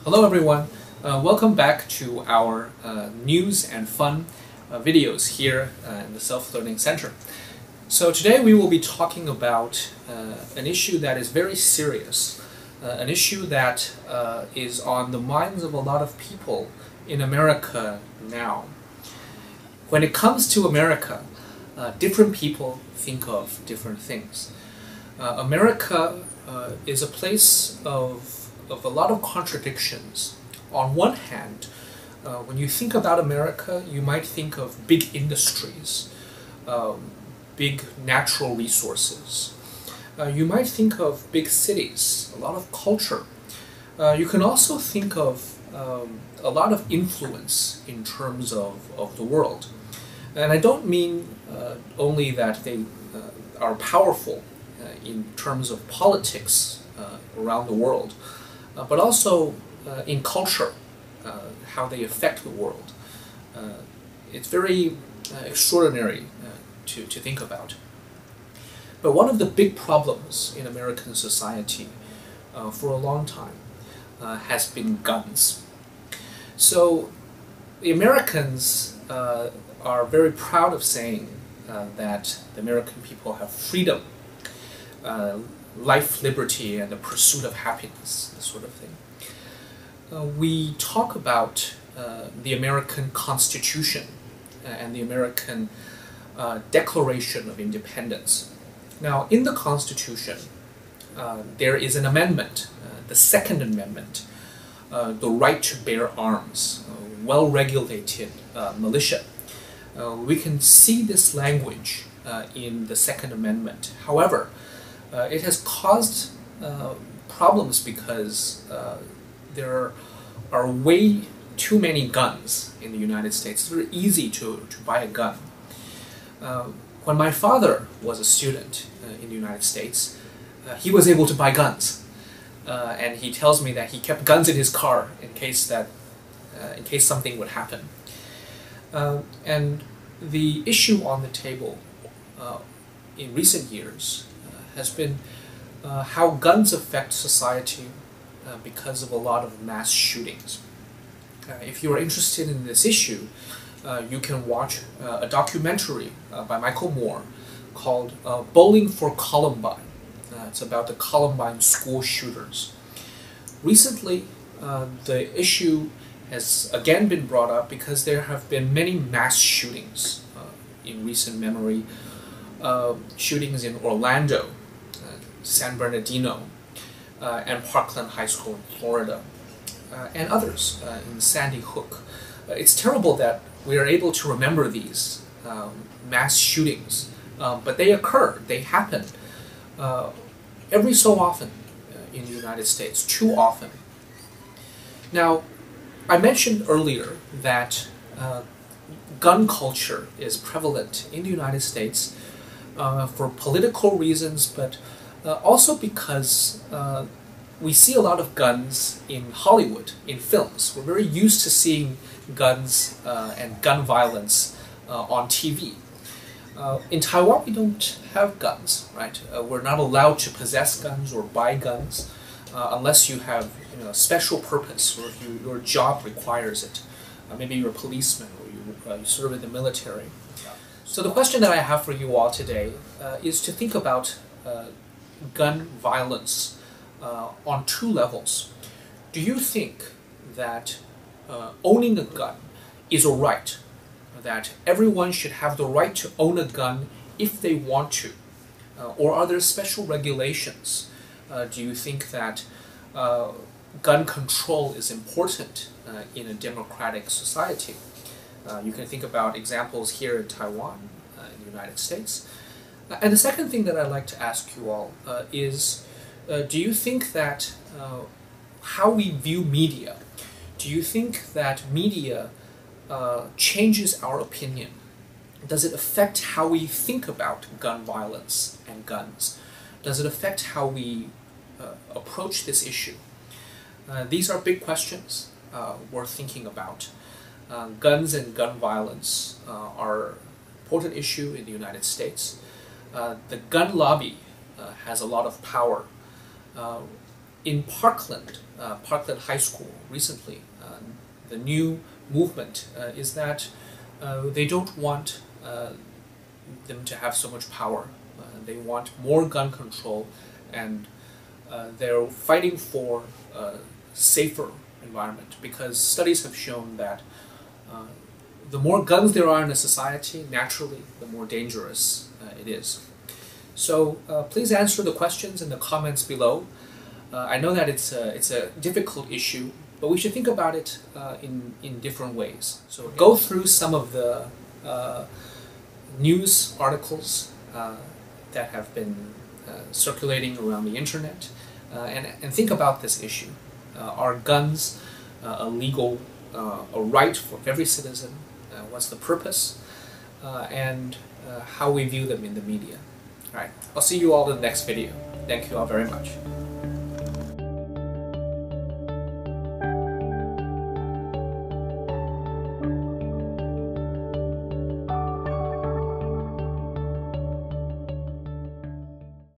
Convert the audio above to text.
Hello everyone, welcome back to our news and fun videos here in the Self-Learning Center. So today we will be talking about an issue that is very serious, an issue that is on the minds of a lot of people in America now. When it comes to America, different people think of different things. America is a place of a lot of contradictions. On one hand, when you think about America, you might think of big industries, big natural resources. You might think of big cities, a lot of culture. You can also think of a lot of influence in terms of the world. And I don't mean only that they are powerful in terms of politics around the world, but also in culture, how they affect the world. It's very extraordinary to think about. But one of the big problems in American society for a long time has been guns. So the Americans are very proud of saying that the American people have freedom, life, liberty, and the pursuit of happiness, this sort of thing. We talk about the American Constitution and the American Declaration of Independence. Now, in the Constitution, there is an amendment, the Second Amendment, the right to bear arms, well-regulated militia. We can see this language in the Second Amendment. However, it has caused problems because there are way too many guns in the United States. It's very easy to buy a gun. When my father was a student in the United States, he was able to buy guns. And he tells me that he kept guns in his car in case something would happen. And the issue on the table in recent years has been how guns affect society because of a lot of mass shootings. If you are interested in this issue, you can watch a documentary by Michael Moore called Bowling for Columbine. It's about the Columbine school shooters. Recently, the issue has again been brought up because there have been many mass shootings in recent memory. Shootings in Orlando, San Bernardino, and Parkland High School in Florida, and others in Sandy Hook. It's terrible that we are able to remember these mass shootings, but they occur, they happen every so often in the United States, too often. Now, I mentioned earlier that gun culture is prevalent in the United States for political reasons, but also because we see a lot of guns in Hollywood, in films. We're very used to seeing guns and gun violence on TV. In Taiwan, we don't have guns, right? We're not allowed to possess guns or buy guns unless you have a special purpose or if your job requires it. Maybe you're a policeman or you serve in the military. So the question that I have for you all today is to think about gun violence on two levels. Do you think that owning a gun is a right, that everyone should have the right to own a gun if they want to? Or are there special regulations? Do you think that gun control is important in a democratic society? You can think about examples here in Taiwan, in the United States. And the second thing that I'd like to ask you all is, do you think that how we view media, do you think that media changes our opinion? Does it affect how we think about gun violence and guns? Does it affect how we approach this issue? These are big questions worth thinking about. Guns and gun violence are an important issue in the United States. The gun lobby has a lot of power. in Parkland, Parkland High School recently, the new movement is that they don't want them to have so much power. They want more gun control, and they're fighting for a safer environment, because studies have shown that the more guns there are in a society, naturally, the more dangerous it is. So please answer the questions in the comments below. I know that it's a difficult issue, but we should think about it in different ways. So go through some of the news articles that have been circulating around the internet, and think about this issue. Are guns a legal a right for every citizen? What's the purpose? And how we view them in the media. Alright, I'll see you all in the next video. Thank you all very much.